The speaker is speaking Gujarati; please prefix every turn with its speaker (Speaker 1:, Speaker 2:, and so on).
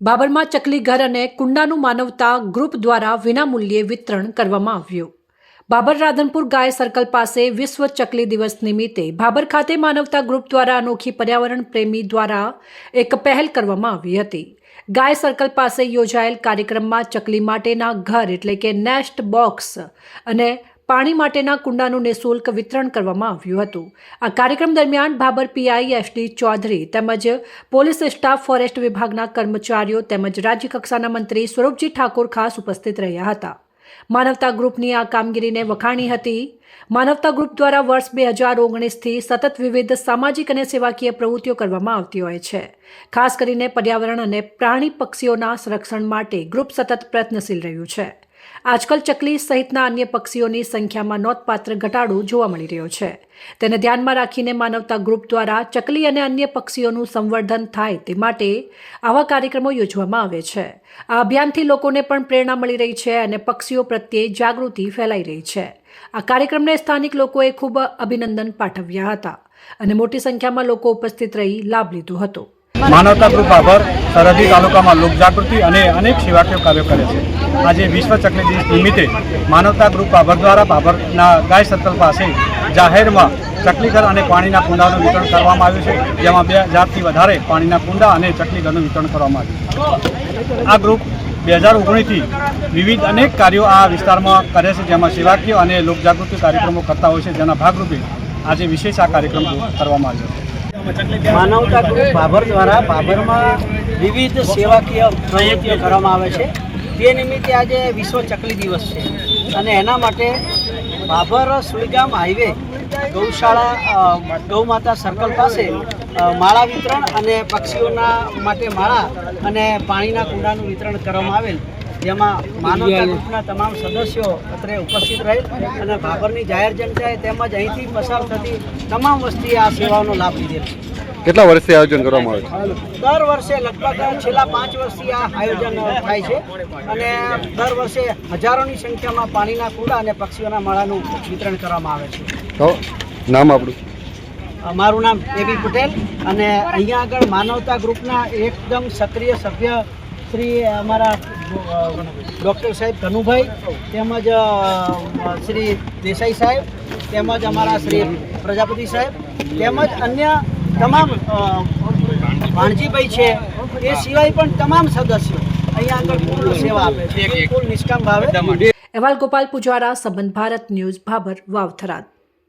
Speaker 1: બાબરમાં ચકલી ઘર અને કુંડાનું માનવતા ગ્રુપ દ્વારા વિનામૂલ્યે વિતરણ કરવામાં આવ્યું। બાબર રાધનપુર ગાય સર્કલ પાસે વિશ્વ ચકલી દિવસ નિમિત્તે બાબર ખાતે માનવતા ગ્રુપ દ્વારા અનોખી પર્યાવરણ પ્રેમી દ્વારા એક પહેલ કરવામાં આવી હતી। ગાય સર્કલ પાસે યોજાયેલ કાર્યક્રમમાં ચકલી માટેના ઘર એટલે કે નેસ્ટ બોક્સ અને પાણી માટેના કુંડાનું નિઃશુલ્ક વિતરણ કરવામાં આવ્યું હતું। આ કાર્યક્રમ દરમિયાન બાબર પીઆઈ એસડી ચૌધરી તેમજ પોલીસ સ્ટાફ ફોરેસ્ટ વિભાગના કર્મચારીઓ તેમજ રાજ્ય કક્ષાના મંત્રી સ્વરૂપજી ઠાકોર ખાસ ઉપસ્થિત રહ્યા હતા। માનવતા ગ્રુપની આ કામગીરીને વખાણી હતી। માનવતા ગ્રુપ દ્વારા વર્ષ 2019થી સતત વિવિધ સામાજિક અને સેવાકીય પ્રવૃત્તિઓ કરવામાં આવતી હોય છે। ખાસ કરીને પર્યાવરણ અને પ્રાણી પક્ષીઓના સંરક્ષણ માટે ગ્રુપ સતત પ્રયત્નશીલ રહ્યું છે। આજકાલ ચકલી સહિતના અન્ય પક્ષીઓની સંખ્યામાં નોંધપાત્ર ઘટાડો જોવા મળી રહ્યો છે। તેને ધ્યાનમાં રાખીને માનવતા ગ્રુપ દ્વારા ચકલી અને અન્ય પક્ષીઓનું સંવર્ધન થાય તે માટે આવા કાર્યક્રમો યોજવામાં આવે છે। આ અભિયાનથી લોકોને પણ પ્રેરણા મળી રહી છે અને પક્ષીઓ પ્રત્યે જાગૃતિ ફેલાઈ રહી છે। આ કાર્યક્રમને સ્થાનિક લોકોએ ખૂબ અભિનંદન પાઠવ્યા હતા અને મોટી સંખ્યામાં લોકો ઉપસ્થિત રહી લાભ લીધો હતો।
Speaker 2: માનવતા ગ્રુપ બાબર સરહદી તાલુકામાં લોકજાગૃતિ અને અનેક સેવાકીય કાર્યો કરે છે। આજે વિશ્વ ચકલી દિવસ નિમિત્તે માનવતા ગ્રુપ બાબર દ્વારા બાબરના ગાય સર્કલ પાસે જાહેરમાં ચકલી ઘર અને પાણીના કુંડાનું વિતરણ કરવામાં આવ્યું છે, જેમાં 2000થી વધારે પાણીના કુંડા અને ચકલી ઘરનું વિતરણ કરવામાં આવ્યું। આ ગ્રુપ 2019થી વિવિધ અનેક કાર્યો આ વિસ્તારમાં કરે છે, જેમાં સેવાકીય અને લોકજાગૃતિ કાર્યક્રમો કરતા હોય છે, જેના ભાગરૂપે આજે વિશેષ આ કાર્યક્રમ કરવામાં આવ્યો છે।
Speaker 3: માનવતા ગ્રુપ બાબર દ્વારા બાબરમાં વિવિધ સેવાકીય પ્રવૃત્તિઓ કરવામાં આવે છે। તે નિમિત્તે આજે વિશ્વ ચકલી દિવસ છે અને એના માટે બાબર સુઈગામ હાઈવે ગૌશાળા ગૌમાતા સર્કલ પાસે માળા વિતરણ અને પક્ષીઓના માટે માળા અને પાણીના કુંડાનું વિતરણ કરવામાં આવેલ, જેમાં માનવતા ગ્રુપના તમામ સદસ્યો અત્રે ઉપસ્થિત રહે અને બાબરની જાહેર જનતાએ તેમજ અહીંથી પસાર થતી તમામ વસ્તીએ આ સેવાનો લાભ લીધેલ છે।
Speaker 4: કેટલા વર્ષથી આયોજન કરવામાં આવે છે?
Speaker 3: દર વર્ષે લગભગ છેલ્લા 5 વર્ષથી આ આયોજન થાય છે અને દર વર્ષે હજારોની સંખ્યામાં પાણીના કુંડા અને પક્ષીઓના માળાનું વિતરણ કરવામાં આવે છે।
Speaker 4: તો નામ આપણું?
Speaker 3: મારું નામ એબી પટેલ અને અહીંયા આગળ માનવતા ગ્રુપના એકદમ સક્રિય સભ્ય શ્રી અમારા ડૉક્ટર સાહેબ કનુભાઈ તેમજ શ્રી દેસાઈ સાહેબ તેમજ અમારા શ્રી પ્રજાપતિ સાહેબ તેમજ અન્ય તમામ વાણજીભાઈ છે, એ સિવાય પણ તમામ સદસ્યો અહીંયા આગળ પૂર્ણ સેવા આપે છે, બિલકુલ નિષ્કામ ભાવે।
Speaker 1: અહેવાલ ગોપાલ પુજારા, સંબંધ ભારત ન્યૂઝ, બાબર, વાવથરાદ।